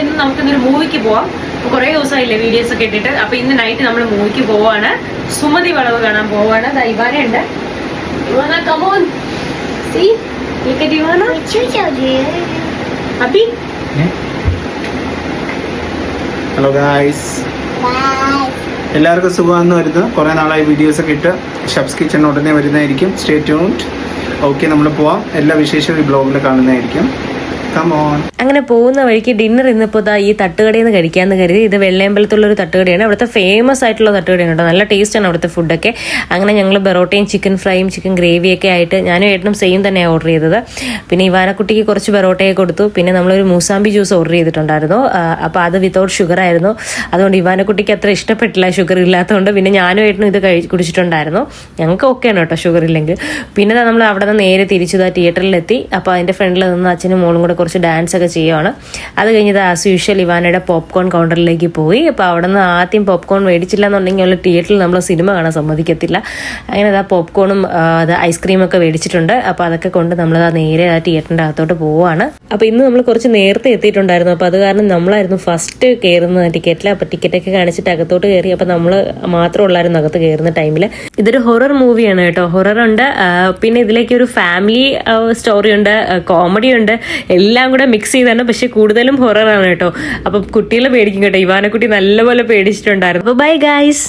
ഇന്ന് നമുക്കിന്നൊരു മൂവിക്ക് പോവാം. കുറെ ദിവസമായില്ലേ വീഡിയോസ് ഒക്കെ ഇട്ടിട്ട്. അപ്പൊ ഇന്ന് നൈറ്റ് നമ്മൾ മൂവിക്ക് പോവാണ്. സുമതി വളവ് കാണാൻ പോവാണ്. ഇവാനുണ്ട്. Ivana come on. See? Look at Ivana. Happy? Hello guys, എല്ലാവർക്കും സുഖമാണെന്ന് വരുന്നു. കുറേ നാളായി വീഡിയോസ് ഒക്കെ ഇട്ട്. ഷബ്സ് കിച്ചൺ ഉടനെ വരുന്നതായിരിക്കും. Stay tuned. ഓക്കെ, നമ്മൾ പോവാം. എല്ലാ വിശേഷവും ഈ ബ്ലോഗിൽ കാണുന്നതായിരിക്കും. അങ്ങനെ പോകുന്ന വഴിക്ക് ഡിന്നർ ഇന്നിപ്പോൾ ഈ തട്ടുകടയിൽ നിന്ന് കഴിക്കാമെന്ന് കരുതി. ഇത് വെള്ളയമ്പലത്തുള്ളൊരു തട്ടുകടയാണ്. അവിടുത്തെ ഫേമസ് ആയിട്ടുള്ള തട്ടുകടയാണ് കേട്ടോ. നല്ല ടേസ്റ്റാണ് അവിടുത്തെ ഫുഡൊക്കെ. അങ്ങനെ ഞങ്ങൾ ബെറോട്ടയും ചിക്കൻ ഫ്രൈയും ചിക്കൻ ഗ്രേവിയൊക്കെ ആയിട്ട് ഞാനും ഏട്ടനും സെയിം തന്നെയാണ് ഓർഡർ ചെയ്തത്. പിന്നെ ഇവാനക്കുട്ടിക്ക് കുറച്ച് ബെറോട്ടയൊക്കെ കൊടുത്തു. പിന്നെ നമ്മളൊരു മൂസാമ്പി ജ്യൂസ് ഓർഡർ ചെയ്തിട്ടുണ്ടായിരുന്നു. അപ്പോൾ അത് വിത്തൗട്ട് ഷുഗർ ആയിരുന്നു. അതുകൊണ്ട് ഇവാനക്കുട്ടിക്ക് അത്ര ഇഷ്ടപ്പെട്ടില്ല ഷുഗർ ഇല്ലാത്തതുകൊണ്ട്. പിന്നെ ഞാനും ഏട്ടനും ഇത് കുടിച്ചിട്ടുണ്ടായിരുന്നു. ഞങ്ങൾക്ക് ഓക്കെയാണ് കേട്ടോ ഷുഗർ ഇല്ലെങ്കിൽ. പിന്നെ നമ്മൾ അവിടെ നിന്ന് നേരെ തിരിച്ചു തിയേറ്ററിലെത്തി. അപ്പോൾ അതിൻ്റെ ഫ്രണ്ടിൽ നിന്ന് അച്ഛനും മോളും കൂടെ കുറച്ച് ഡാൻസ് ഒക്കെ ചെയ്യുകയാണ്. അത് കഴിഞ്ഞത് ആസ് യൂഷ്വൽ ഇവാനയുടെ പോപ്കോൺ കൗണ്ടറിലേക്ക് പോയി. അപ്പോൾ അവിടെ നിന്ന് ആദ്യം പോപ്കോൺ മേടിച്ചില്ല എന്നുണ്ടെങ്കിൽ ഉള്ള തിയേറ്ററിൽ നമ്മൾ സിനിമ കാണാൻ സമ്മതിക്കത്തില്ല. അങ്ങനെ അത് പോപ്കോണും ഐസ്ക്രീമൊക്കെ മേടിച്ചിട്ടുണ്ട്. അപ്പോൾ അതൊക്കെ കൊണ്ട് നമ്മൾ നേരെ തിയേറ്ററിൻ്റെ അകത്തോട്ട് പോവുകയാണ്. അപ്പോൾ ഇന്ന് നമ്മൾ കുറച്ച് നേരത്തെ എത്തിയിട്ടുണ്ടായിരുന്നു. അപ്പോൾ അത് കാരണം നമ്മളായിരുന്നു ഫസ്റ്റ് കയറുന്ന ടിക്കറ്റിൽ. അപ്പോൾ ടിക്കറ്റൊക്കെ കാണിച്ചിട്ട് അകത്തോട്ട് കയറി. അപ്പോൾ നമ്മൾ മാത്രമുള്ളായിരുന്നു അകത്ത് കയറുന്ന ടൈമിൽ. ഇതൊരു ഹൊറർ മൂവിയാണ് കേട്ടോ. ഹൊറർ ഉണ്ട്, പിന്നെ ഇതിലേക്ക് ഒരു ഫാമിലി സ്റ്റോറി ഉണ്ട്, കോമഡി ഉണ്ട്, എല്ലാം കൂടെ മിക്സ് ചെയ്താണ്. പക്ഷെ കൂടുതലും ഹൊററാണ് കേട്ടോ. അപ്പം കുട്ടികളെ പേടിക്കും കേട്ടോ. ഇവാനക്കുട്ടി നല്ലപോലെ പേടിച്ചിട്ടുണ്ടായിരുന്നു. അപ്പോൾ ബൈ ഗൈസ്.